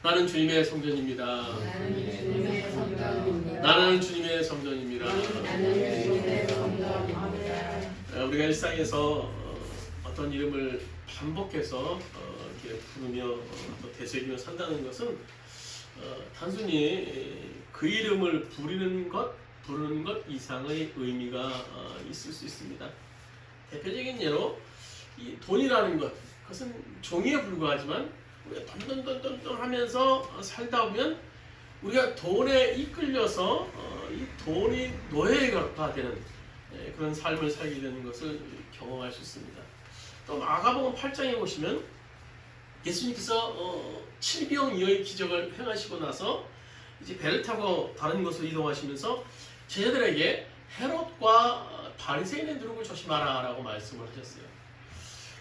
나는 주님의 성전입니다. 나는 주님의 성전입니다. 우리가 일상에서 어떤 이름을 반복해서 이렇게 부르며 또 되새기며 산다는 것은 단순히 그 이름을 부르는 것 이상의 의미가 있을 수 있습니다. 대표적인 예로 이 돈이라는 것, 그것은 종이에 불과하지만 우리가 돈 하면서 살다 보면 우리가 돈에 이끌려서 이 돈이 노예가 되는 그런 삶을 살게 되는 것을 경험할 수 있습니다. 또 마가복음 8장에 보시면 예수님께서 7병이의 기적을 행하시고 나서 이제 배를 타고 다른 곳으로 이동하시면서 제자들에게 헤롯과 바리새인의 누룩을 조심하라 라고 말씀을 하셨어요.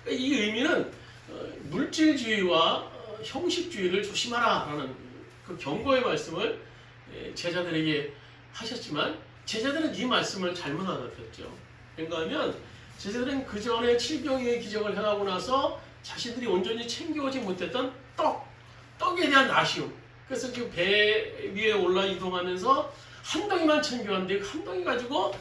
이 의미는 물질주의와 형식주의를 조심하라 라는 그 경고의 말씀을 제자들에게 하셨지만 제자들은 이 말씀을 잘못 알아들었죠. 그런가 하면 제자들은 그 전에 7병의 기적을 행하고 나서 자신들이 온전히 챙겨오지 못했던 떡에 대한 아쉬움. 그래서 지금 배 위에 올라 이동하면서 한 덩이만 챙겨왔는데 한 덩이 가지고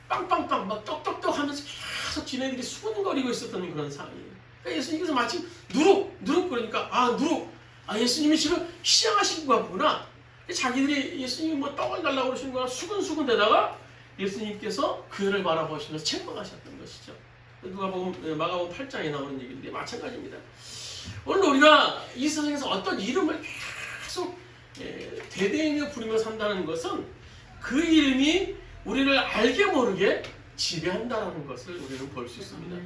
빵빵빵 막 떡떡떡 하면서 계속 지네들이 수군거리고 있었던 그런 상황이에요. 그러니까 예수님께서 마침 누룩 그러니까 누룩 예수님이 지금 시장하신 것 같구나. 자기들이 예수님이 뭐 떡을 달라고 그러시는 거야 수근수근 되다가 예수님께서 그를 바라보시면서 책망하셨던 것이죠. 마가복음 8장에 나오는 얘기인데 마찬가지입니다. 오늘 우리가 이 세상에서 어떤 이름을 계속 대대이며 부르며 산다는 것은 그 이름이 우리를 알게 모르게 지배한다는 것을 우리는 볼 수 있습니다.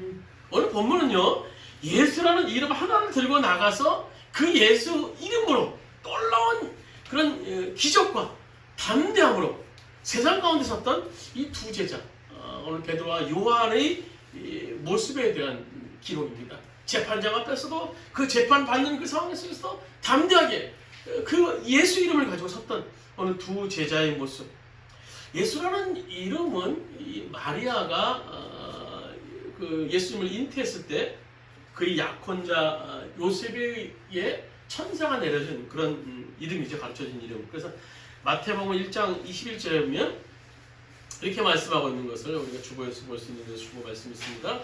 오늘 본문은요, 예수라는 이름 하나를 들고 나가서 그 예수 이름으로 놀라운 그런 기적과 담대함으로 세상 가운데 섰던 이 두 제자, 오늘 베드로와 요한의 모습에 대한 기록입니다. 재판장 앞에서도 그 재판 받는 그 상황 속에서도 담대하게 그 예수 이름을 가지고 섰던 오늘 두 제자의 모습. 예수라는 이름은 이 마리아가 그 예수님을 잉태했을 때 그의 약혼자 요셉에게 천사가 내려준 그런 이름이죠. 가르쳐진 이름. 그래서 마태복음 1장 21절에 보면 이렇게 말씀하고 있는 것을 우리가 주보에서 볼 수 있는 데서 주보 말씀이 있습니다.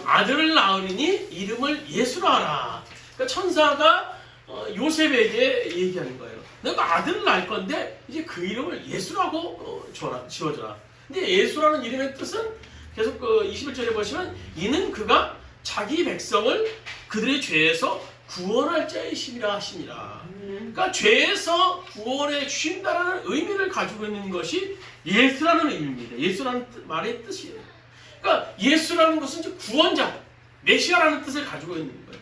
아들을 낳으리니 이름을 예수라 하라. 그러니까 천사가 요셉에게 얘기하는 거예요. 내가 아들을 낳을 건데 이제 그 이름을 예수라고 지어줘라. 근데 예수라는 이름의 뜻은 계속 그 21절에 보시면 이는 그가 자기 백성을 그들의 죄에서 구원할 자이심이라 하시니라. 그러니까 죄에서 구원해 주신다라는 의미를 가지고 있는 것이 예수라는 의미입니다. 예수라는 말의 뜻이에요. 그러니까 예수라는 것은 이제 구원자, 메시아라는 뜻을 가지고 있는 거예요.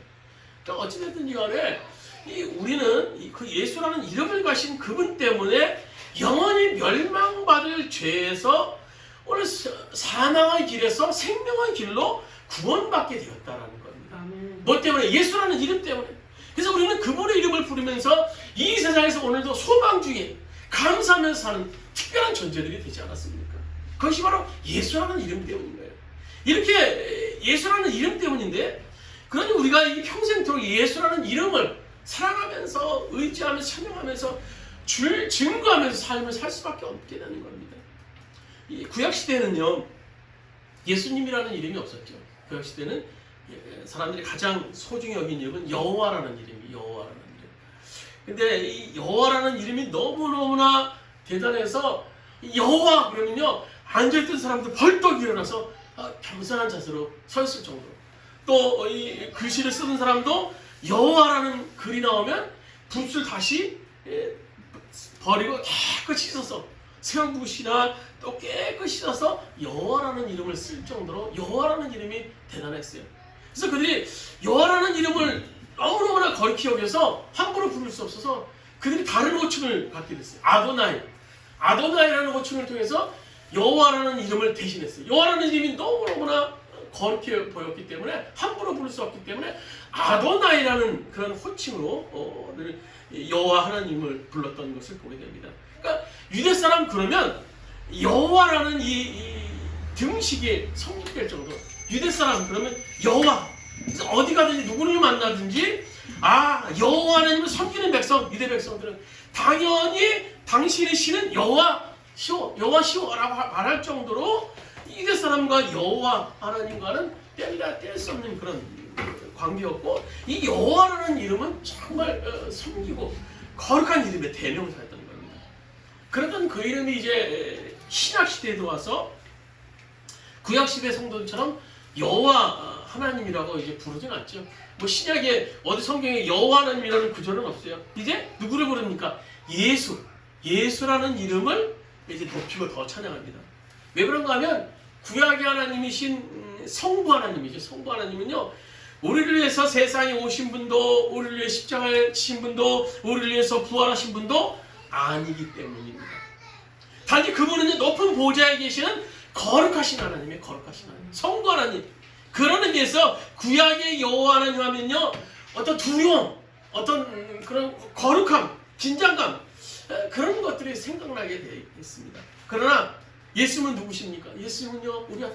그러니까 어찌됐든지 간에 우리는 그 예수라는 이름을 가신 그분 때문에 영원히 멸망받을 죄에서 오늘 사망의 길에서 생명의 길로 구원받게 되었다라는 겁니다. 뭐 때문에? 예수라는 이름 때문에. 그래서 우리는 그분의 이름을 부르면서 이 세상에서 오늘도 소망주의, 감사하면서 사는 특별한 존재들이 되지 않았습니까? 그것이 바로 예수라는 이름 때문인 거예요. 이렇게 예수라는 이름 때문인데, 그러니 우리가 이 평생토록 예수라는 이름을 사랑하면서 의지하면서 찬양하면서 줄 증거하면서 삶을 살 수밖에 없게 되는 겁니다. 이 구약 시대는요, 예수님이라는 이름이 없었죠. 구약 시대는 사람들이 가장 소중히 여긴 이름은 여호와라는 이름이에요. 여호와라는 이름. 근데 이 여호와라는 이름이 너무너무나 대단해서 여호와 그러면요, 앉아있던 사람들 벌떡 일어나서 겸손한 자세로 서 있을 정도로, 또 이 글씨를 쓰는 사람도 여호와라는 글이 나오면 붓을 다시 버리고 깨끗이 씻어서 새운 붓이나 또 깨끗이 씻어서 여호와라는 이름을 쓸 정도로 여호와라는 이름이 대단했어요. 그래서 그들이 여호와라는 이름을 너무너무나 거룩히 여겨서 함부로 부를 수 없어서 그들이 다른 호칭을 갖게 됐어요. 아도나이라는 호칭을 통해서 여호와라는 이름을 대신했어요. 여호와라는 이름이 너무너무나 거룩해 보였기 때문에 함부로 부를 수 없기 때문에 아도나이라는 그런 호칭으로 여호와 하나님을 불렀던 것을 보게 됩니다. 그러니까 유대 사람 그러면 여호와라는 이 등식이 성립될 정도. 유대 사람 그러면 여호와. 어디 가든지 누구를 만나든지 여호와 하나님을 섬기는 백성, 유대 백성들은 당연히 당신의 신은 여호와시오라고 말할 정도로 유대 사람과 여호와 하나님과는 뗄래야 뗄 수 없는 그런 관계였고, 이 여호와라는 이름은 정말 섬기고 거룩한 이름의 대명사였던 겁니다. 그러던 그 이름이 이제 신약 시대에 들어와서 구약 시대 성도들처럼 여호와 하나님이라고 이제 부르진 않죠. 뭐 신약에 어디 성경에 여호와 하나님이라는 구절은 없어요. 이제 누구를 부릅니까? 예수라는 이름을 이제 높이고 더 찬양합니다. 왜 그런가 하면 구약의 하나님이신 성부 하나님이죠. 성부 하나님은요, 우리를 위해서 세상에 오신 분도, 우리를 위해 십자가에 지신 분도, 우리를 위해서 부활하신 분도 아니기 때문입니다. 단지 그분은 높은 보좌에 계시는 거룩하신 하나님의 거룩하신 하나님, 성부 하나님. 그런 의미에서 구약의 여호와 하나님 하면요, 어떤 두려움, 어떤 그런 거룩함, 긴장감, 그런 것들이 생각나게 되어 있습니다. 그러나 예수님은 누구십니까? 예수님은요, 우리와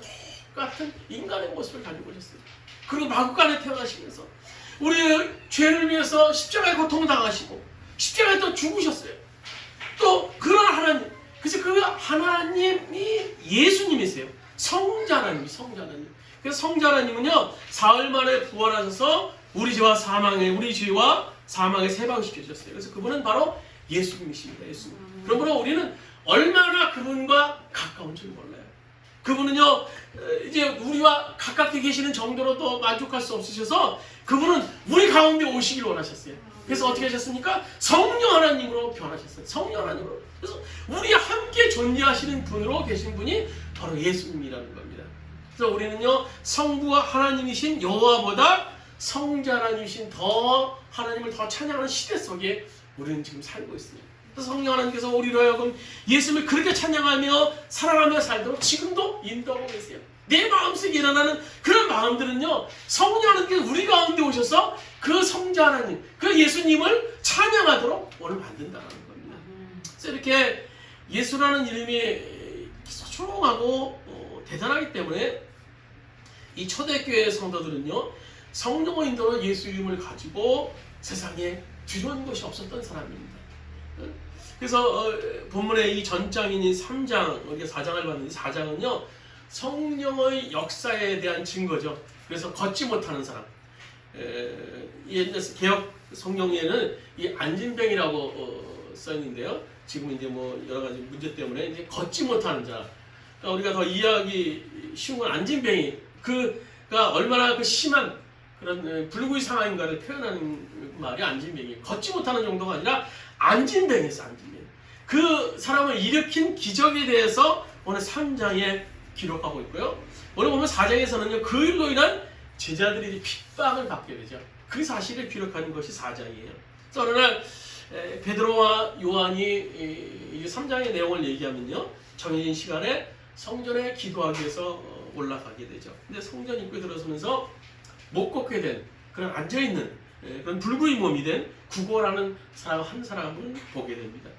똑같은 인간의 모습을 가지고 오셨어요. 그리고 마구간에 태어나시면서 우리의 죄를 위해서 십자가에 고통을 당하시고 십자가에 또 죽으셨어요. 또 그런 하나님, 그래서 그 하나님이 예수님이세요. 성자 하나님, 성자 하나님. 그래서 성자 하나님은요, 사흘 만에 부활하셔서 우리 죄와 사망에 세방시켜 주셨어요. 그래서 그분은 바로 예수님이십니다. 예수님. 그러므로 우리는 얼마나 그분과 가까운 줄 몰라요. 그분은요, 이제 우리와 가깝게 계시는 정도로도 만족할 수 없으셔서 그분은 우리 가운데 오시길 원하셨어요. 그래서 어떻게 하셨습니까? 성령 하나님으로 변하셨어요. 성령 하나님으로. 그래서 우리와 함께 존재하시는 분으로 계신 분이 바로 예수님이라는 겁니다. 그래서 우리는요, 성부와 하나님이신 여호와보다 성자 하나님이신 하나님을 더 찬양하는 시대 속에 우리는 지금 살고 있습니다. 성령 하나님께서 우리로 하여금 예수님을 그렇게 찬양하며 사랑하며 살도록 지금도 인도하고 계세요. 내 마음속에 일어나는 그런 마음들은요, 성령 하나님께서 우리 가운데 오셔서 그 성자 하나님, 그 예수님을 찬양하도록 오늘 만든다는 겁니다. 그래서 이렇게 예수라는 이름이 소중하고 대단하기 때문에 이 초대교회 성도들은요, 성령의 인도로 예수 이름을 가지고 세상에 두려운 것이 없었던 사람입니다. 그래서 본문의 이 전장인 3장, 우리가 4장을 봤는데 4장은요, 성령의 역사에 대한 증거죠. 그래서 걷지 못하는 사람. 옛날 개혁 성경에는 이 안진뱅이라고 써 있는데요. 지금 이제 뭐 여러 가지 문제 때문에 이제 걷지 못하는 자. 그러니까 우리가 더 이해하기 쉬운 건 안진뱅이. 그가 얼마나 그 심한 그런 불구의 상황인가를 표현하는 말이 안진뱅이. 걷지 못하는 정도가 아니라 안진뱅이였어, 안진뱅이. 그 사람을 일으킨 기적에 대해서 오늘 3장에 기록하고 있고요. 오늘 보면 4장에서는요, 그 일로 인한 제자들이 핍박을 받게 되죠. 그 사실을 기록하는 것이 4장이에요. 그래서 어느 날 베드로와 요한이 이 3장의 내용을 얘기하면요, 정해진 시간에 성전에 기도하기 위해서 올라가게 되죠. 근데 성전 입구에 들어서면서 못 걷게 된, 그런 앉아있는 그런 불구의 몸이 된 구거라는 사람 한 사람을 보게 됩니다.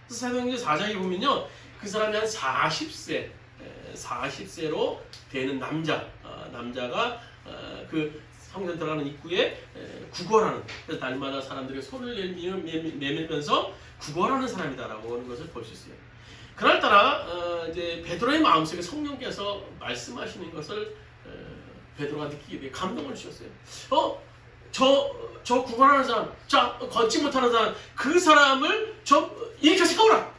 그래서 사도행전 4장에 보면요, 그 사람이 한 40세로 되는 남자가 그 성전 들어가는 입구에 구걸하는, 그래서 날마다 사람들이 손을 내밀면서 구걸하는 사람이다라고 하는 것을 볼 수 있어요. 그날따라 이제 베드로의 마음속에 성령께서 말씀하시는 것을 베드로가 느끼게 돼 감동을 주셨어요. 저 구걸하는 사람, 걷지 못하는 사람, 그 사람을 이렇게 세워라.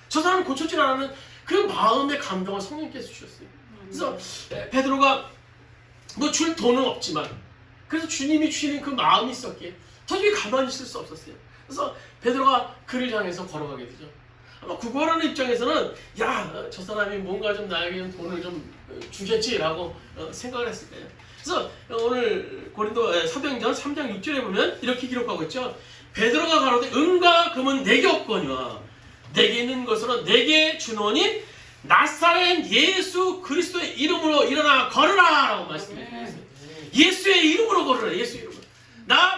저 사람을 고쳐질 않는 그 마음의 감동을 성령께서 주셨어요. 그래서 베드로가 뭐 줄 돈은 없지만, 그래서 주님이 주시는 그 마음이 있었기에 도저히 가만히 있을 수 없었어요. 그래서 베드로가 그를 향해서 걸어가게 되죠. 아마 구걸하는 입장에서는 저 사람이 뭔가 좀 나에게 돈을 좀 주겠지라고 생각을 했을 거예요. 그래서 오늘 고린도 사도행전 3장 6절에 보면 이렇게 기록하고 있죠. 베드로가 가로되 은과 금은 내게 없거니와 내게 있는 것으로 내게 주노니 나사렛 예수 그리스도의 이름으로 일어나 걸으라 라고 말씀해주셨어요. 예수의 이름으로 걸으라. 예수 이름으로.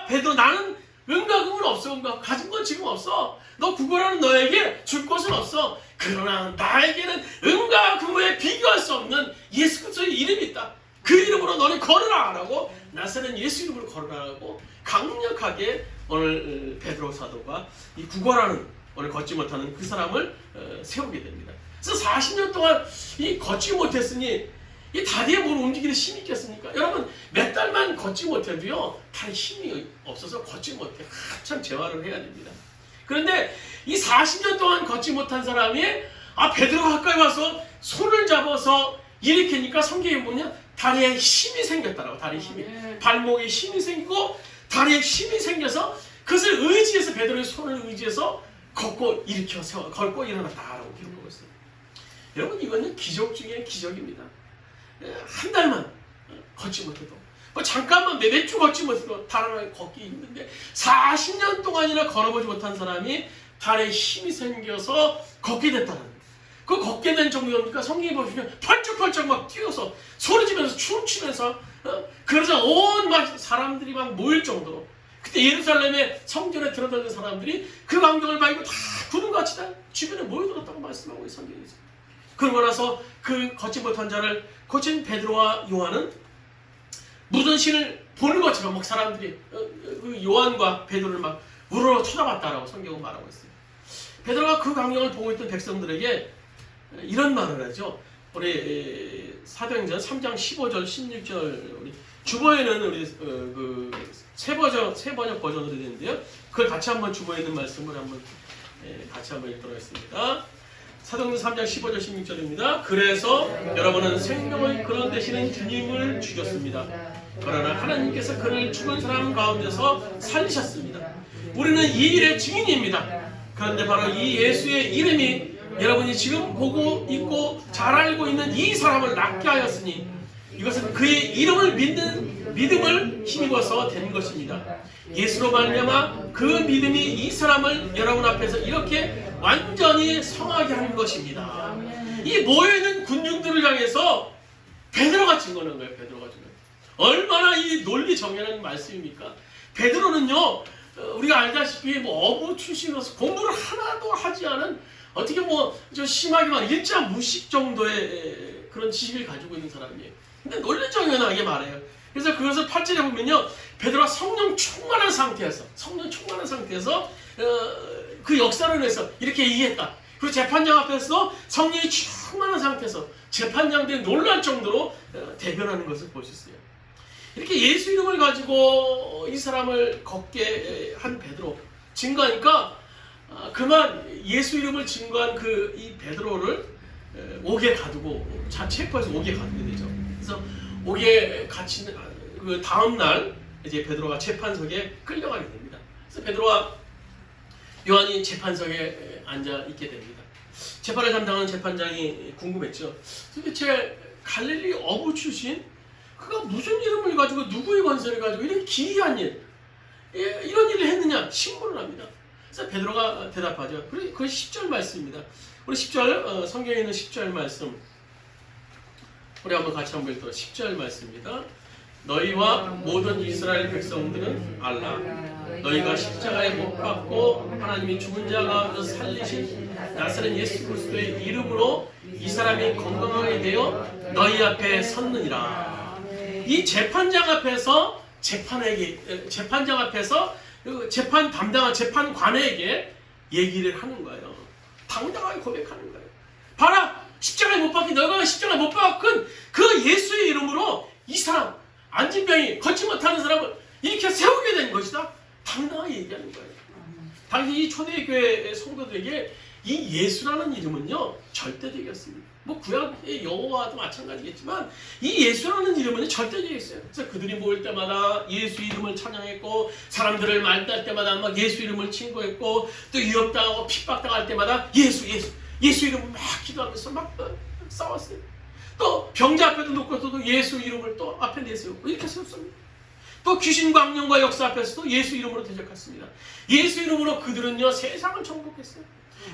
베드로, 나는 은과 금은 없어. 가진 건 지금 없어. 너 구걸하는 너에게 줄 것은 없어. 그러나 나에게는 은과 금에 비교할 수 없는 예수 그리스도의 이름이 있다. 그 이름으로 너는 걸으라 라고, 나사렛 예수 이름으로 걸으라고 강력하게 오늘 베드로 사도가 이 구걸하는, 오늘 걷지 못하는 그 사람을 세우게 됩니다. 그래서 40년 동안 이 걷지 못했으니 이 다리에 뭘 움직이는 힘이 있겠습니까? 여러분 몇 달만 걷지 못해도요 다리 힘이 없어서 걷지 못해 한참 재활을 해야 됩니다. 그런데 이 40년 동안 걷지 못한 사람이 베드로가 가까이 와서 손을 잡아서 일으키니까 성경에 뭐냐, 다리에 힘이 생겼다라고. 다리에 힘이, 발목에 힘이 생기고 다리에 힘이 생겨서 그것을 의지해서, 베드로의 손을 의지해서 걷고 일으켜 세워 걷고 일어났다라고 기록하고 있어요. 여러분 이거는 기적 중에 기적입니다. 한 달만 걷지 못해도, 잠깐만 몇 주 걷지 못해도 달아나게 걷기 힘든데 40년 동안이나 걸어보지 못한 사람이 다리에 힘이 생겨서 걷게 됐다는 거예요. 그 걷게 된 정도입니까? 성경에 보시면 펄쩍펄쩍 막 뛰어서 소리지면서 춤추면서 그래서 온 막 사람들이 막 모일 정도로, 그때 예루살렘의 성전에 들어다니는 사람들이 그 광경을 봐고 다 구름같이 다 주변에 모여들었다고 말씀하고 있어요, 성경에서. 그러고 나서 그 걷지 못한 자를 고친 베드로와 요한은 묻은 신을 보는 것처럼 막 사람들이 그 요한과 베드로를 막 우러러 쳐다봤다라고 성경은 말하고 있어요. 베드로가 그 광경을 보고 있던 백성들에게 이런 말을 하죠. 우리 사도행전 3장 15절 16절, 우리 주보에는 우리 그 새 번역 버전으로 되는데요. 그걸 같이 한번 주보에 있는 말씀을 한번 같이 한번 읽도록 하겠습니다. 사도행전 3장 15절 16절입니다. 그래서 여러분은 생명의 근원 되시는 주님을 죽였습니다. 그러나 하나님께서 그를 죽은 사람 가운데서 살리셨습니다. 우리는 이 일의 증인입니다. 그런데 바로 이 예수의 이름이 여러분이 지금 보고 있고 잘 알고 있는 이 사람을 낫게 하였으니 이것은 그의 이름을 믿음을 힘입어서 된 것입니다. 예수로 말미암아 그 믿음이 이 사람을 여러분 앞에서 이렇게 완전히 성하게 하는 것입니다. 이 모여있는 군중들을 향해서 베드로가 증언한 거예요. 베드로가 증언. 얼마나 이 논리 정연한 말씀입니까? 베드로는요, 우리가 알다시피 어부 출신으로서 공부를 하나도 하지 않은, 어떻게 좀 심하게 말하면 일자 무식 정도의 그런 지식을 가지고 있는 사람이에요. 근데 논리 정연하게 말해요. 그래서 그것을 8절에 보면요, 베드로가 성령 충만한 상태에서 그 역사를 위해서 이렇게 얘기했다. 그리고 재판장 앞에서 성령이 충만한 상태에서 재판장들이 놀랄 정도로 대변하는 것을 볼 수 있어요. 이렇게 예수 이름을 가지고 이 사람을 걷게 한 베드로 증거하니까 그만 예수 이름을 증거한 이 베드로를 옥에 가두고 체포해서 옥에 가두게 되죠. 그래서 옥에 갇힌 그 다음 날 이제 베드로가 재판석에 끌려가게 됩니다. 그래서 베드로와 요한이 재판석에 앉아 있게 됩니다. 재판을 담당하는 재판장이 궁금했죠. 도대체 갈릴리 어부 출신 그가 무슨 이름을 가지고 누구의 권세를 가지고 이런 기이한 일, 이런 일을 했느냐 신문을 합니다. 그래서 베드로가 대답하죠. 그 10절 말씀입니다. 우리 10절 성경에 있는 10절 말씀 우리 한번 같이 한번 읽도록. 10절 말씀입니다. 너희와 모든 이스라엘 백성들은 알라. 너희가 십자가에 못 박고 하나님이 죽은 자 가운데서 살리신 나사렛 예수 그리스도의 이름으로 이 사람이 건강하게 되어 너희 앞에 섰느니라. 이 재판장 앞에서 재판 담당한 재판관에게 얘기를 하는 거예요. 당당하게 고백하는 거예요. 봐라, 십자가에 못 박힌, 너가 십자가에 못 박힌 그 예수의 이름으로 이 사람, 안진병이 걷지 못하는 사람을 이렇게 세우게 된 것이다. 당당하게 얘기하는 거예요. 당시 이 초대교회 성도들에게 이 예수라는 이름은요 절대적이었습니다. 구약의 여호와도 마찬가지겠지만 이 예수라는 이름은 절대적이었어요. 그래서 그들이 모일 때마다 예수 이름을 찬양했고, 사람들을 만날 때마다 막 예수 이름을 친구했고, 또 위협당하고 핍박당할 때마다 예수 이름을 막 기도하면서 막 싸웠어요. 또 병자 앞에도 놓고서도 예수 이름을 또 앞에 내세우고 이렇게 세웠습니다. 또 귀신 광령과 역사 앞에서도 예수 이름으로 대적했습니다. 예수 이름으로 그들은요 세상을 정복했어요.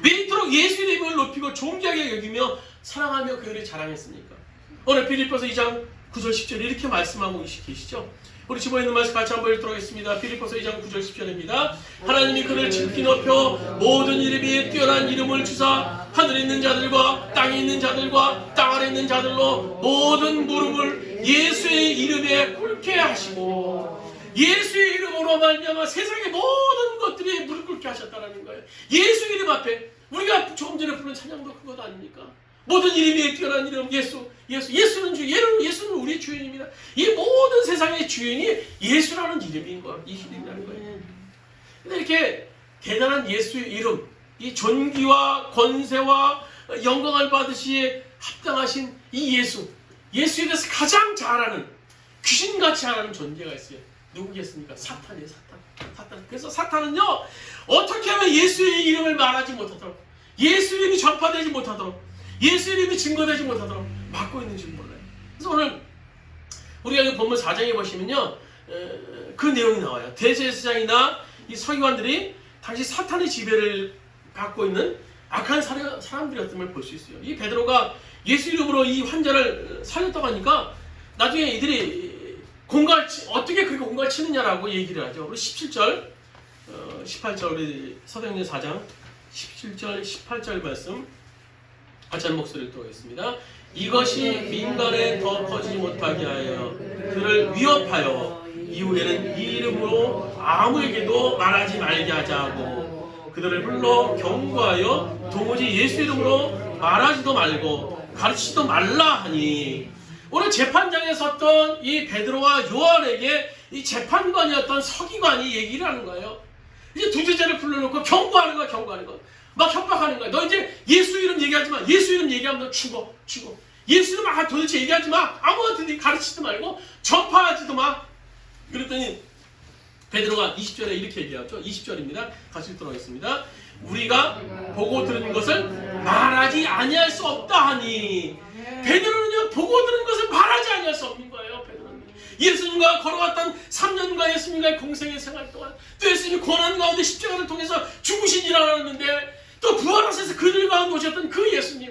왜 이토록 예수 이름을 높이고 존귀하게 여기며 사랑하며 그들이 자랑했습니까? 오늘 빌립보서 2장 9절 10절 이렇게 말씀하고 계시죠. 우리 집에 있는 말씀 같이 한번 읽도록 하겠습니다. 빌립보서 2장 9절 10절입니다. 하나님이 그를 지극히 높여 모든 이름 위에 뛰어난 이름을 주사 하늘에 있는 자들과 땅에 있는 자들과 땅 아래 있는 자들로 모든 무릎을 예수의 이름에 꿇게 하시고 예수의 이름으로 말미암아 세상의 모든 것들이 무릎 꿇게 하셨다는 거예요. 예수 이름 앞에 우리가 조금 전에 부른 찬양도 그것 아닙니까? 모든 이름에 뛰어난 이름 예수는 주, 예수는 우리의 주인입니다. 이 모든 세상의 주인이 예수라는 이름인 거예요. 이 이름이라는 거예요. 근데 이렇게 대단한 예수의 이름, 이 존귀와 권세와 영광을 받으시에 합당하신 이 예수에 대해서 가장 잘 아는, 귀신같이 잘 아는 존재가 있어요. 누구겠습니까? 사탄이에요. 사탄. 그래서 사탄은요, 어떻게 하면 예수의 이름을 말하지 못하도록, 예수 이름이 전파되지 못하도록, 예수 이름이 증거되지 못하도록 막고 있는지 몰라요. 그래서 오늘 우리가 이 본문 4장에 보시면요, 그 내용이 나와요. 대제사장이나 이 서기관들이 당시 사탄의 지배를 받고 있는 악한 사람들이었음을 볼 수 있어요. 이 베드로가 예수 이름으로 이 환자를 살렸다고 하니까 나중에 이들이 어떻게 그렇게 공갈 치느냐라고 얘기를 하죠. 우리 17절, 18절 우리 사도행전 4장 17절, 18절 말씀 같이 한 목소리를 들어보겠습니다. 이것이 민간에 더 퍼지지 못하게 하여 그를 위협하여 이후에는 이 이름으로 아무에게도 말하지 말게 하자고 그들을 불러 경고하여 도무지 예수 이름으로 말하지도 말고 가르치지도 말라 하니, 오늘 재판장에 섰던 이 베드로와 요한에게 이 재판관이었던 서기관이 얘기를 하는 거예요. 이제 두 제자를 불러놓고 경고하는 거야. 막 협박하는 거야. 너 이제 예수 이름 얘기하지 마. 예수 이름 얘기하면 너 죽어. 예수 이름 도대체 얘기하지 마. 아무한테 가르치지도 말고 전파하지도 마. 그랬더니 베드로가 20절에 이렇게 얘기하죠. 20절입니다. 같이 읽도록 하겠습니다. 우리가 보고 들은 것을 말하지 아니할 수 없다 하니, 베드로는요, 보고 들은 것을 말하지 아니할 수 없는 거예요. 베드로는 예수님과 걸어왔던 3년간 예수님과의 공생의 생활 동안 또 예수님이 고난 가운데 십자가를 통해서 죽으신 줄 알았는데, 또 부활하셔서 그들 가운데 오셨던 그 예수님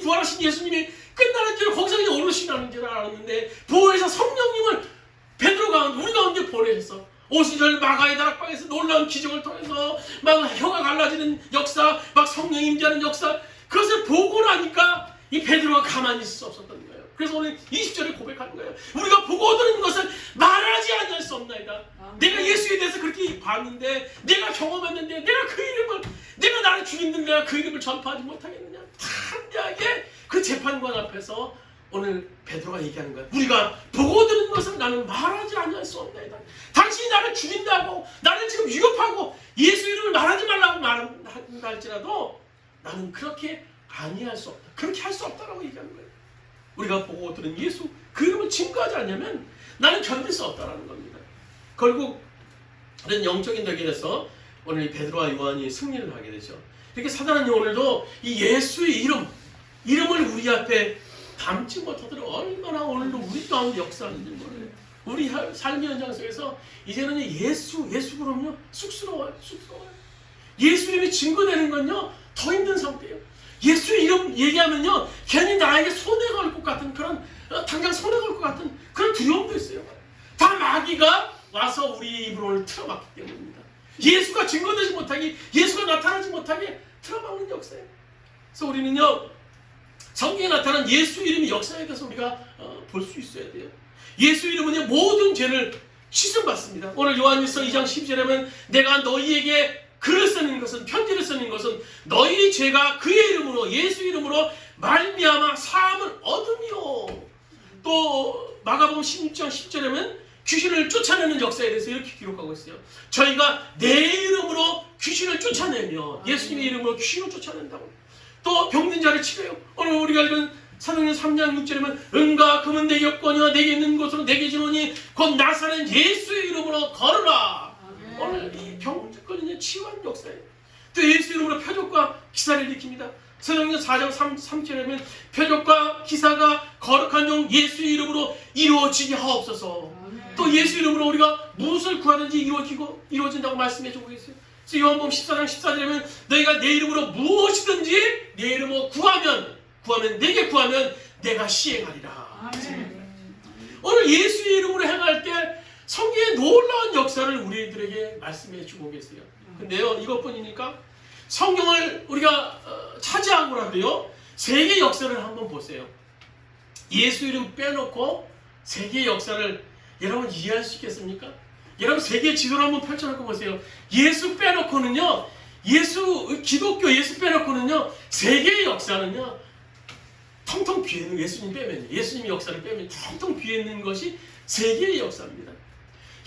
부활하신 예수님이 끝나는 줄 거기서 그냥 오르시라는 줄 알았는데, 보혜사 성령님을 베드로 가운데 우리 가운데 보내셔서 오순절 마가의 다락방에서 놀라운 기적을 통해서 막 혀가 갈라지는 역사, 막 성령 임재하는 역사, 그것을 보고 나니까 이 베드로가 가만히 있을 수 없었던 거예요. 그래서 오늘 20절에 고백하는 거예요. 우리가 보고 들은 것을 말하지 않을 수 없나이다. 내가 예수에 대해서 그렇게 봤는데, 내가 경험했는데, 내가 나를 죽이는 내가 그 이름을 전파하지 못하겠느냐. 담대하게 그 재판관 앞에서 오늘 베드로가 얘기하는 거야. 우리가 보고 들은 것을 나는 말하지 않을 수 없나이다. 당신이 나를 죽인다고, 나를 지금 위협하고 예수 이름을 말하지 말라고 말한다 할지라도 나는 그렇게 아니할 수 없다. 그렇게 할 수 없다라고 얘기하는 거예요. 우리가 보고 들은 예수 그 이름을 증거하지 않으면 나는 견딜 수 없다라는 겁니다. 결국 이런 영적인 대결에서 오늘 베드로와 요한이 승리를 하게 되죠. 이렇게 사단은 오늘도 이 예수의 이름을 우리 앞에 담지 못하도록 얼마나 오늘도 우리 가운데 역사하는지 몰라요. 우리 삶의 현장 속에서 이제는 예수 그러면요 쑥스러워요. 예수 이름이 증거되는 건요 더 힘든 상태예요. 예수 이름 얘기하면요 괜히 나에게 손해 걸 것 같은 그런, 당장 손해 걸 것 같은 그런 두려움도 있어요. 다 마귀가 와서 우리 입을 틀어막기 때문입니다. 예수가 증거되지 못하게, 예수가 나타나지 못하게 틀어막는 역사예요. 그래서 우리는요 성경에 나타난 예수 이름의 역사에 대해서 우리가 볼 수 있어야 돼요. 예수 이름은 모든 죄를 씻음받습니다. 오늘 요한일서 2장 12절에 보면 내가 너희에게 글을 쓰는 것은, 편지를 쓰는 것은 너희 죄가 그의 이름으로, 예수 이름으로 말미암아 사함을 얻으며, 또 마가복음 16장 10절에 보면 귀신을 쫓아내는 역사에 대해서 이렇게 기록하고 있어요. 저희가 내 이름으로 귀신을 쫓아내며, 예수님의 이름으로 귀신을 쫓아낸다고. 또 병든 자를 치료해요. 오늘 우리가 읽은 사도행전 3장 6절에 보면 은과 금은 내게 없거니와 내게 있는 곳으로 내게 주노니 곧 나사렛 예수의 이름으로 걸으라. 오늘 이 병들거리는 치유하는 역사예요. 또 예수 이름으로 표적과 기사를 일으킵니다. 사도행전 4장 3절에 보면 표적과 기사가 거룩한 종 예수의 이름으로 이루어지게 하옵소서. 또 예수 이름으로 우리가 무엇을 구하든지 이루어진다고 말씀해주고 계세요. 그래서 요한복음 14장 14절에 보면 너희가 내 이름으로 무엇이든지 내 이름으로 구하면 내게 구하면 내가 시행하리라. 오늘 예수의 이름으로 행할 때 성경의 놀라운 역사를 우리들에게 말씀해 주고 계세요. 근데요 이것뿐이니까 성경을 우리가 차지하고라도요 세계 역사를 한번 보세요. 예수 이름 빼놓고 세계 역사를 여러분 이해할 수 있겠습니까? 여러분 세계 지도를 한번 펼쳐놓고 보세요. 예수 빼놓고는요, 기독교 예수 빼놓고는요, 세계의 역사는요, 텅텅 비어있는, 예수님 역사를 빼면 텅텅 비어있는 것이 세계의 역사입니다.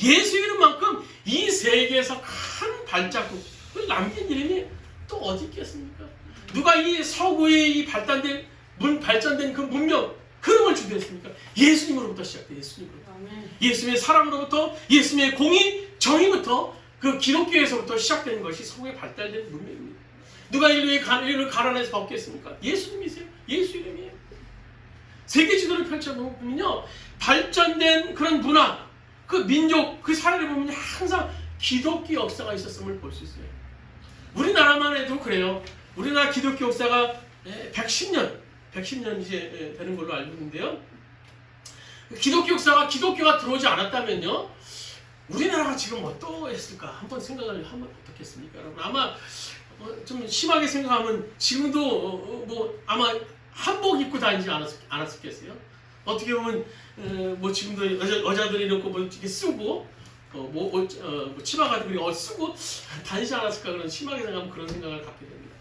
예수 이름만큼 이 세계에서 큰 발자국을 남긴 이름이 또 어디 있겠습니까? 누가 이 서구의 이 발전된 그 문명, 흐름을 주도했습니까? 예수님으로부터 시작돼요. 예수님의 사랑으로부터, 예수님의 공의, 정의부터, 그 기독교에서부터 시작되는 것이 서구의 발달된 문명입니다. 누가 인류를 가난에서 벗겠습니까? 예수님이세요. 예수 이름이에요. 세계 지도를 펼쳐보면요, 발전된 그런 문화, 그 민족, 그 사례를 보면 항상 기독교 역사가 있었음을 볼 수 있어요. 우리나라만 해도 그래요. 우리나라 기독교 역사가 110년 이제 되는 걸로 알고 있는데요. 기독교 역사가, 기독교가 들어오지 않았다면요, 우리나라가 지금 어떠했을까? 한번 생각을 하면 어떻겠습니까? 여러분, 아마 좀 심하게 생각하면 지금도 아마 한복 입고 다니지 않았겠어요? 어떻게 보면 지금도 여자들이 이렇게 이렇게 쓰고 치마 같은 거 쓰고 다니지 않았을까? 그런 심하게 생각하면 그런 생각을 갖게 됩니다.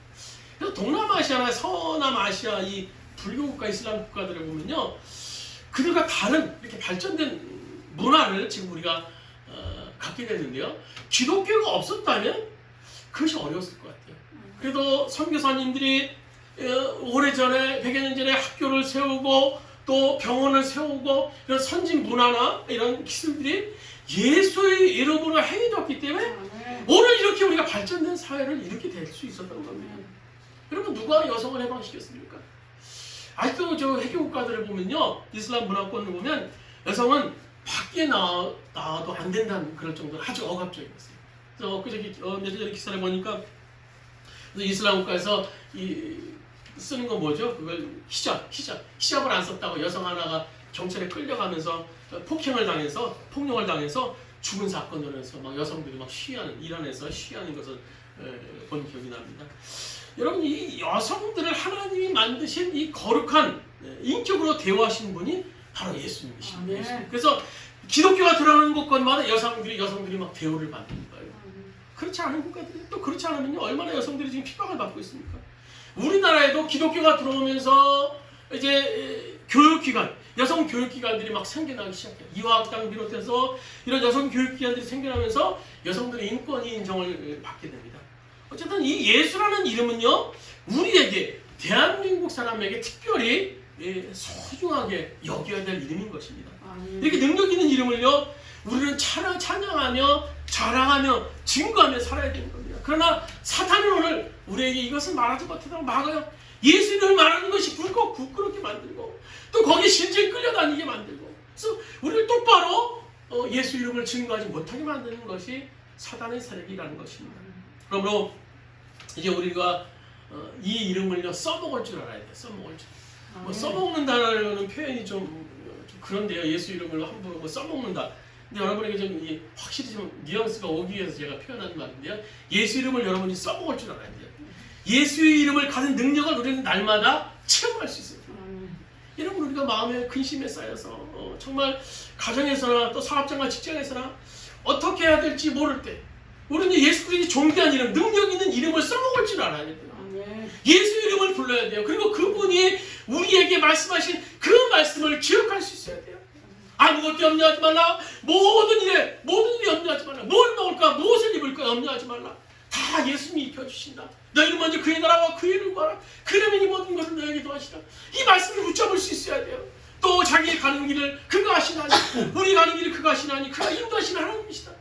그래서 동남아시아나 서남아시아 이 불교 국가, 이슬람 국가들을 보면요, 그들과 다른 이렇게 발전된 문화를 지금 우리가 갖게 됐는데요. 기독교가 없었다면 그것이 어려웠을 것 같아요. 그래도 선교사님들이 오래전에 100여 년 전에 학교를 세우고 또 병원을 세우고 이런 선진 문화나 이런 기술들이 예수의 이름으로 행해졌기 때문에 오늘 이렇게 우리가 발전된 사회를 이렇게 될 수 있었던 겁니다. 여러분, 누가 여성을 해방시켰습니까? 아직도 저 회교 국가들을 보면요, 이슬람 문화권을 보면 여성은 밖에 나와도 안 된다는 그럴 정도로 아주 억압적이었어요. 그래서 며칠 전에 기사를 보니까 이슬람 국가에서 쓰는 건 뭐죠? 그걸 히잡을 안 썼다고 여성 하나가 경찰에 끌려가면서 폭력을 당해서 죽은 사건으로 해서 막 여성들이 막 이란에서 시위하는 것을 본 기억이 납니다. 여러분, 이 여성들을 하나님이 만드신 이 거룩한 인격으로 대우하신 분이 바로 예수님이십니다. 그래서 기독교가 들어가는 곳마다 여성들이 막 대우를 받는 거예요. 그렇지 않은 국가들이 또 그렇지 않으면요, 얼마나 여성들이 지금 핍박을 받고 있습니까? 우리나라에도 기독교가 들어오면서 이제 여성 교육기관들이 막 생겨나기 시작해요. 이화학당 비롯해서 이런 여성 교육기관들이 생겨나면서 여성들의 인권이 인정을 받게 됩니다. 어쨌든 이 예수라는 이름은요, 우리에게, 대한민국 사람에게 특별히 소중하게 여겨야 될 이름인 것입니다. 이렇게 능력 있는 이름을요, 우리는 찬양하며 자랑하며 증거하며 살아야 되는 겁니다. 그러나 사탄은 오늘 우리에게 이것을 말하지 못하다고 막아요. 예수 이름을 말하는 것이 부끄럽게 만들고 또 거기에 실질 끌려다니게 만들고, 그래서 우리를 똑바로 예수 이름을 증거하지 못하게 만드는 것이 사단의 세력이라는 것입니다. 그러므로 이제 우리가 이 이름을요, 써먹을 줄 알아야 돼요. 써먹을 줄. 써먹는다는 표현이 좀 그런데요. 예수 이름을 함부로 써먹는다. 근데 여러분에게 좀 확실히 좀 뉘앙스가 오기 위해서 제가 표현하는 말인데요. 예수 이름을 여러분이 써먹을 줄 알아야 돼요. 예수의 이름을 가진 능력을 우리는 날마다 체험할 수 있어요. 여러분, 우리가 마음에 근심에 쌓여서 정말 가정에서나 또 사업장과 직장에서나 어떻게 해야 될지 모를 때 우리는 예수 그리스도의 존귀한 이름, 능력 있는 이름을 써먹을 줄 알아야 돼요. 예수 이름을 불러야 돼요. 그리고 그분이 우리에게 말씀하신 그 말씀을 기억할 수 있어야 돼요. 아무것도 염려하지 말라. 모든 일에 염려하지 말라. 뭘 먹을까, 무엇을 입을까 염려하지 말라. 다 예수님이 입혀주신다. 너희는 먼저 그의 나라와 그의 일을 구하라. 그러면 이 모든 것을 너에게 더하시라. 이 말씀을 붙잡을 수 있어야 돼요. 또 자기 가는 길을 그가 하시나니, 우리 가는 길을 그가 하시나니, 그가 인도하시는 하나님이시다.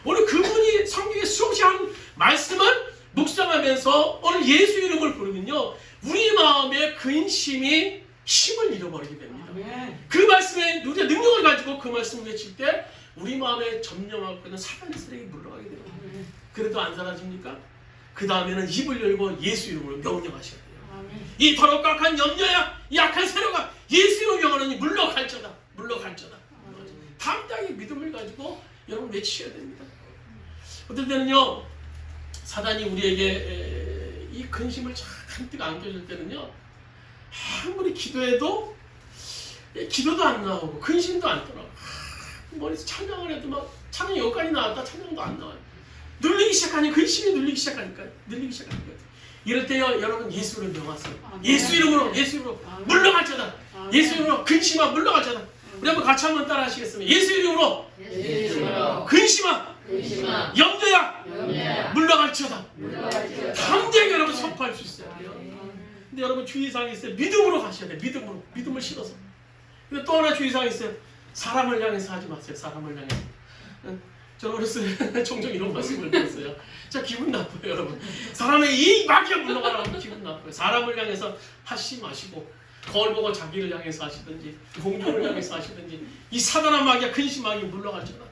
오늘 그분이 성경에 수없이 한 말씀을 묵상하면서 오늘 예수 이름을 부르면요, 우리 마음에 근심이 힘을 잃어버리게 됩니다. 그 말씀에 우리가 능력을 가지고 그 말씀을 외칠 때 우리 마음에 점령하고 있는 사단의 세력이 물러가게 됩니다. 그래도 안 사라집니까? 그 다음에는 입을 열고 예수 이름으로 명령하셔야 돼요. 이 더럽고 악한 염려야, 이 악한 세력아, 예수 이름으로 명하노니 물러갈저다. 담대하게 믿음을 가지고 여러분 외치셔야 됩니다. 어떨 때는요, 사단이 우리에게 이 근심을 잔뜩 안겨줄 때는요, 아무리 기도해도 기도도 안 나오고 근심도 안 떠나고 머리에서 찬양을 해도 막 찬양 여기까지 나왔다 찬양도 안 나와요. 눌리기 시작하니 근심이 눌리기 시작하니까요. 이럴 때요 여러분 예수를 명하세요. 예수 이름으로 물러갈지어다. 예수 이름으로 근심아 물러갈지어다. 우리 한번 같이 한번 따라 하시겠습니다. 예수 이름으로 근심아 염려야 물러갈지어다. 담대하게 여러분 선포할 수 있어야 돼요. 근데 여러분 주의사항이 있어요. 믿음으로 가셔야 돼요. 믿음을 실어서. 근데 또 하나 주의사항이 있어요. 사람을 향해서 하지 마세요. 사람을 향해서. 저는 어렸을 때 종종 이런 말씀을 드렸어요. 자, 기분 나빠요, 여러분. 사람의 이 마귀가 물러가라고 기분 나빠요. 사람을 향해서 하시지 마시고 거울 보고 자기를 향해서 하시든지 공중을 향해서 하시든지 이 사단한 마귀가 근심하게 물러갈지어다.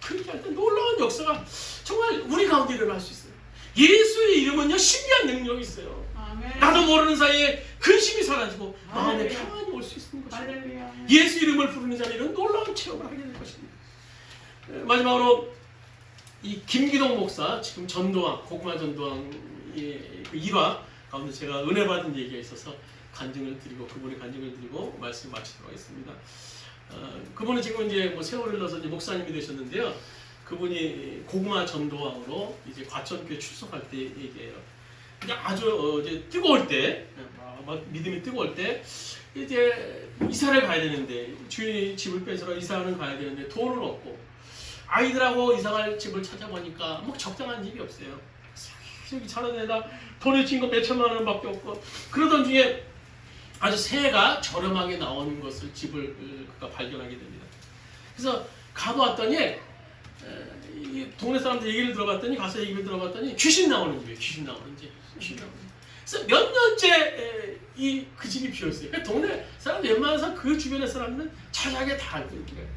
그렇게 할 때 놀라운 역사가 정말 우리 가운데 일어날 수 있어요. 예수의 이름은요 신비한 능력이 있어요. 아멘. 나도 모르는 사이에 근심이 사라지고 마음에 평안이 올 수 있는 것입니다. 예수 이름을 부르는 자는 놀라운 체험을 하게 될 것입니다. 마지막으로 이 김기동 목사 지금 전도왕 고구마 전도왕의 그 일화 가운데 제가 은혜 받은 얘기가 있어서 간증을 드리고 그분의 간증을 드리고 말씀 마치도록 하겠습니다. 그분은 지금 이제 뭐 세월을 흘러서 이제 목사님이 되셨는데요. 그분이 고구마 전도왕으로 이제 과천교회 출석할 때 얘기해요. 근데 아주 이제 뜨거울 때, 막 믿음이 뜨거울 때 이제 이사를 가야 되는데 주인이 집을 뺏으러 이사를 가야 되는데 돈은 없고 아이들하고 이사갈 집을 찾아보니까 뭐 적당한 집이 없어요. 여기 차려내다 돈을 진 거 몇 천만 원밖에 없고 그러던 중에 아주 새가 저렴하게 나오는 것을 집을 그가 발견하게 됩니다. 그래서 가보았더니 이 동네 사람들 얘기를 들어봤더니 가서 얘기를 들어봤더니 귀신 나오는 집이에요. 귀신 나오는 집. 그래서 몇 년째 그 집이 비어 있어요. 그러니까 동네 사람 웬만해서 그 주변의 사람들은 자세하게 다 알고 있는 거예요.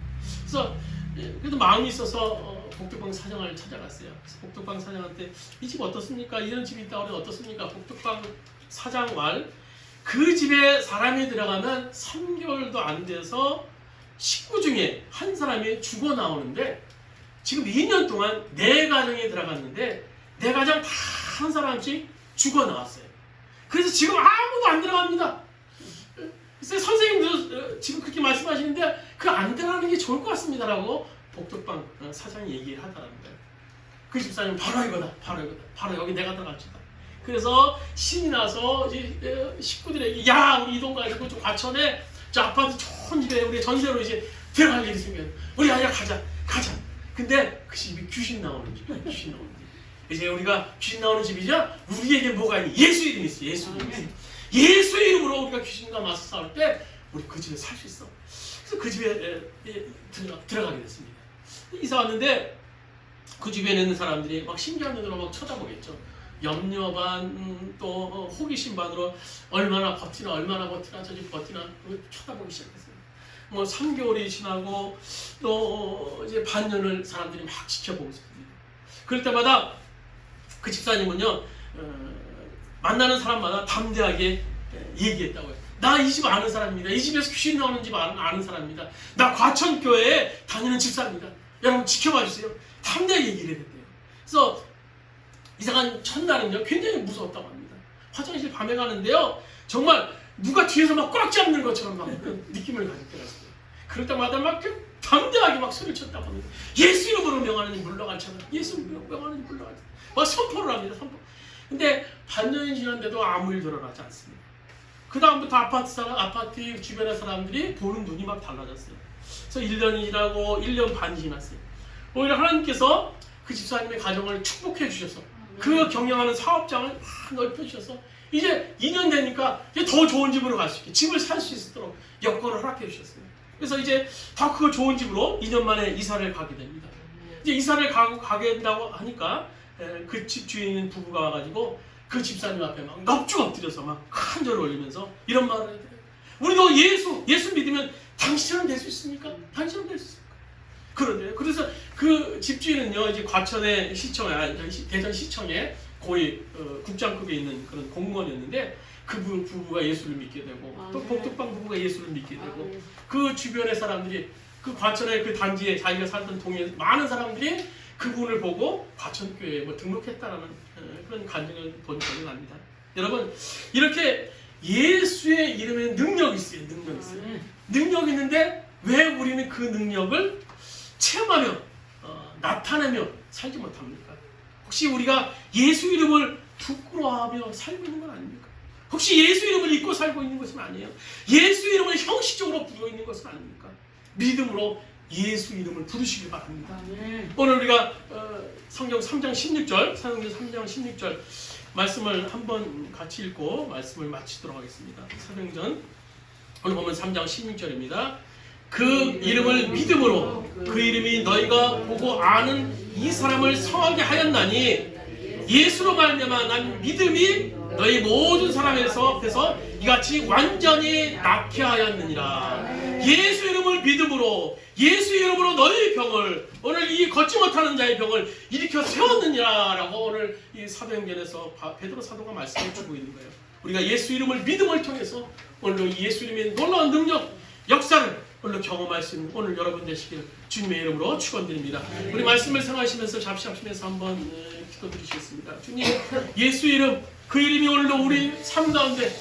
그래서 그래도 마음이 있어서 복덕방 사장을 찾아갔어요. 그래서 복덕방 사장한테 이 집 어떻습니까? 이런 집이 있다고 그래 어떻습니까? 복덕방 사장 말 그 집에 사람이 들어가면 3개월도 안 돼서 식구 중에 한 사람이 죽어 나오는데 지금 2년 동안 4가정에 들어갔는데 4가정 다 한 사람씩 죽어 나왔어요. 그래서 지금 아무도 안 들어갑니다. 그래서 선생님도 지금 그렇게 말씀하시는데 그 안 들어가는 게 좋을 것 같습니다라고 복덕방 사장이 얘기를 하더랍니다. 그 집사님 바로 이거다. 바로 여기 내가 들어갑시다. 그래서 신이 나서 이제 식구들에게 야 우리 이동 가지고 좀 과천에 저 아파트 좋은 집에 우리 전세로 이제 들어갈 일이 있으면 우리 아야 가자. 근데 그 집이 귀신 나오는 집이야. 귀신 나오는 집. 이제 우리가 귀신 나오는 집이죠. 우리에게 뭐가 있니? 예수 이름이 있어. 예수 이름. 예수 이름으로 우리가 귀신과 맞서 싸울 때 우리 그 집에 살 수 있어. 그래서 그 집에 들어가게 됐습니다. 이사 왔는데 그 주변에 있는 사람들이 막 신기한 눈으로 막 쳐다보겠죠. 염려 반 또 호기심 반으로 얼마나 버티나 저 집 버티나 쳐다보기 시작했어요. 뭐 3개월이 지나고 또 이제 반년을 사람들이 막 지켜보고 있습니다. 그럴 때마다 그 집사님은요 만나는 사람마다 담대하게 얘기했다고 해요. 나 이 집 아는 사람입니다. 이 집에서 귀신 나오는 집 아는 사람입니다. 나 과천교회에 다니는 집사입니다. 여러분 지켜봐 주세요. 담대하게 얘기를 했대요. 그래서 이사간 첫날은요 굉장히 무서웠다고 합니다. 화장실 밤에 가는데요 정말 누가 뒤에서 막 꽉 잡는 것처럼 막 그런 느낌을 가질 때가 있어요. 그럴 때마다 막 담대하게 막 소리를 쳤다고 합니다. 예수 이름으로 명하느니 물러갈지어다. 예수 이름으로 명하느니 물러갈지어다. 막 선포를 합니다. 선포. 근데 반년이 지났는데도 아무 일 드러나지 않습니다. 그 다음부터 아파트 주변의 사람들이 보는 눈이 막 달라졌어요. 그래서 1년이 지나고 1년 반이 지났어요. 오히려 하나님께서 그 집사님의 가정을 축복해 주셔서 그 경영하는 사업장을 막 넓혀주셔서 이제 2년 되니까 이제 더 좋은 집으로 갈 수 있게 집을 살 수 있도록 여건을 허락해 주셨어요. 그래서 이제 더 그 좋은 집으로 2년 만에 이사를 가게 됩니다. 이제 이사를 가게 된다고 하니까 그 집 주인 부부가 와가지고 그 집사님 앞에 막 넙죽 엎드려서 막 한절을 올리면서 이런 말을 해요. 우리도 예수 믿으면 당신처럼 될 수 있습니까? 당신처럼 될 수 있습니까? 그런데요. 그래서 그 집주인은요, 이제 과천의 시청에, 대전 시청에 거의 국장급에 있는 그런 공무원이었는데 그 부부가 예수를 믿게 되고 또 복덕방 부부가 예수를 믿게 되고 그 주변의 사람들이 그 과천의 그 단지에 자기가 살던 동에 많은 사람들이 그분을 보고 과천교회에 뭐 등록했다라는 그런 간증을 본 적이 납니다. 여러분 이렇게 예수의 이름에 능력이 있어요. 능력이 있는데 왜 우리는 그 능력을 체험하며 나타내며 살지 못합니까? 혹시 우리가 예수 이름을 부끄러워하며 살고 있는 건 아닙니까? 혹시 예수 이름을 잊고 살고 있는 것은 아니에요? 예수 이름을 형식적으로 부르고 있는 것은 아닙니까? 믿음으로 예수 이름을 부르시길 바랍니다. 오늘 우리가 성경 3장 16절, 사도행전 3장 16절 말씀을 한번 같이 읽고 말씀을 마치도록 하겠습니다. 사도행전 오늘 보면 3장 16절입니다. 그 이름을 믿음으로 그 이름이 너희가 보고 아는 이 사람을 성하게 하였나니 예수로 말미암아 난 믿음이 너희 모든 사람에서 이같이 완전히 낫게 하였느니라. 예수 이름을 믿음으로 예수 이름으로 너희 병을 오늘 이 걷지 못하는 자의 병을 일으켜 세웠느니라라고 오늘 이 사도행전에서 베드로 사도가 말씀을 주고 있는 거예요. 우리가 예수 이름을 믿음을 통해서 오늘 예수 이름의 놀라운 능력 역사를 오늘 경험할 수 있는 오늘 여러분 되시길 주님의 이름으로 축원드립니다. 우리 말씀을 생각하시면서 잡수시면서 한번 기도드리시겠습니다. 주님, 예수 이름 그 이름이 오늘도 우리 삶 가운데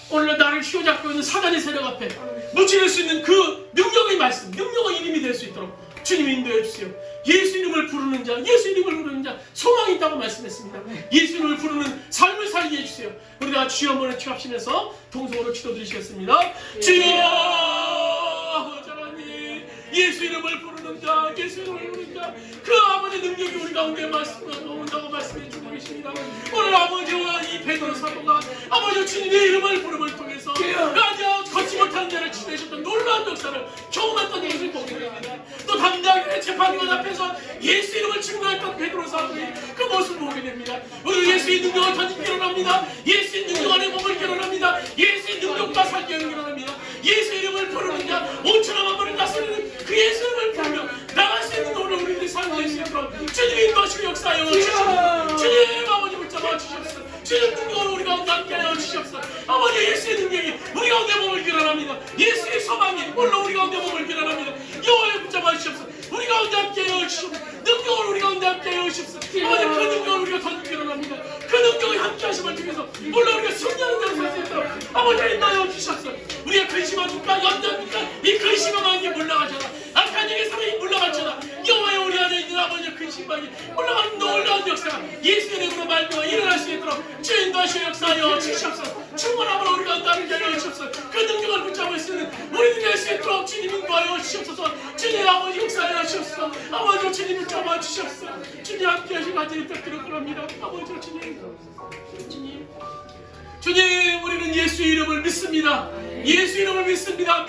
오늘 나를 휘어잡고 있는 사단의 세력 앞에 무찌를 수 있는 그 능력의 말씀, 능력의 이름이 될 수 있도록 주님 인도해 주세요. 예수 이름을 부르는 자, 예수 이름을 부르는 자 소망이 있다고 말씀했습니다. 예수 이름을 부르는 삶을 살게 해주세요. 우리가 주여 한번 취합시면서 동성으로 기도드리시겠습니다. 주여 예수 이름을 부르는 자, 예수 이름을 부르는 자, 그 아버지 능력이 우리 가운데 온다고 말씀해 주고 계십니다. 오늘 아버지와 이 베드로 사도가 아버지 주님의 이름을 부름을 통해서 아주 걷지 못하는 자를 치유하셨던 놀라운 역사를 경험했던 것을 보게 됩니다. 또 당당하게 재판관 앞에서 예수 이름을 증거했던 베드로 사도의 그 모습을 보게 됩니다. 오늘 예수의 능력을 던지기 일어납니다. 예수의 능력 안에 몸을 일어납니다. 예수의 능력과 살게 일어납니다. 예수 이름을 부르는 자, 5천만 만물을 다스리는 그 예수 이름을 부르며 나갈 수 있는 오늘 우리들의 삶을 주시옵소서. 주님 인도하시고 역사하여 주시옵소서. 주님 아버지 붙잡아 주시옵소서. 주님 능력으로 우리 가운데 함께하여 주시옵소서. 아버지 예수의 능력이 우리 가운데 몸을 일어납니다. 예수의 소망이 오늘 우리 가운데 몸을 일어납니다. 여호와의 붙잡아 주시옵소서. 우리 가운데 함께하여 주시옵소서. 능력으로 우리 가운데 함께하여 주시옵소서. 아버지 그 능력을 우리가 던지기 일어납니다. 그 능력이 함께하심을 통해서 물론 우리가 승리하는 자를 살 수 있도록 아버지 인도하여 주시옵소서. 우리가 근심하니까 연단니까 이 근심함이 물러가잖아. 악한 영의 사랑이 물러가잖아. 여호와의 우리 안에 있는 아버지의 근심함이 물러가는 놀라운 역사가 예수의 이름으로 말미암아 일어날 수 있도록 주 인도하시고 역사하여 주시옵소서. 충만함으로 우리가 나를 하여 주시옵소서. 그 능력을 붙잡을 수 있는 우리들이 할 수 있도록 주님 인도하여 주시옵소서. 주님 아버지 역사하여 주시옵소서. 아버지 주님 붙잡아 주시옵소서. 주님 함께 하시고 간절히 부탁드립니다. 아버지 주님 우리는 예수 이름을 믿습니다. 예수 이름을 믿습니다.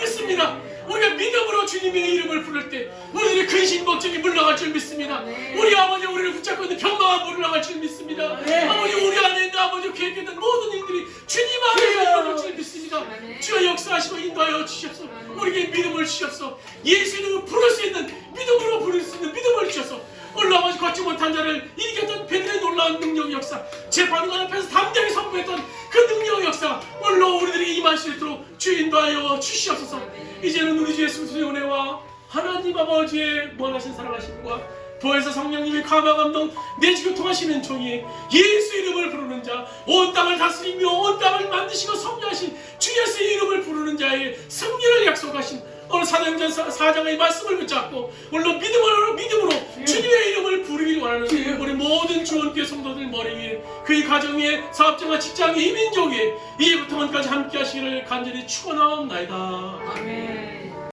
우리가 믿음으로 주님의 이름을 부를 때 우리들의 근심 걱정이 물러갈 줄 믿습니다. 우리 아버지 우리를 붙잡고 있는 병마가 물러갈 줄 믿습니다. 아버지 우리 안에 있는 아버지 계획했던 모든 일들이 주님 안에 물러갈 줄 믿습니다. 주여 역사하시고 인도하여 주시옵소서. 우리에게 믿음을 주시옵소서. 예수 이름을 부를 수 있는 믿음으로 부를 수 있는 믿음을 주셔서 오늘 아버지 걷지 못한 자를 이겼던 베드로의 놀라운 능력 역사, 재판관 앞에서 담대하게 선포했던 그 능력 역사 오늘 우리들이 임할 수 있도록 주 인도하여 주시옵소서. 이제는 우리 주 예수의 은혜와 하나님 아버지의 원하신 사랑하심과 부활사 성령님의 감화 감동 내지고 통하시는 종이 예수 이름을 부르는 자, 온 땅을 다스리며 온 땅을 만드시고 섭리하신 주 예수의 이름을 부르는 자의 승리를 약속하신 오늘 사도행전 4장의 말씀을 붙잡고 물론 믿음으로 주님의 이름을 부르길 원하는 우리 모든 주원교회 성도들 머리 위에 그의 가정 위에 사업장과 직장 위에 이 민족 위에 이부터 언까지 함께 하시기를 간절히 축원하옵나이다. 아멘.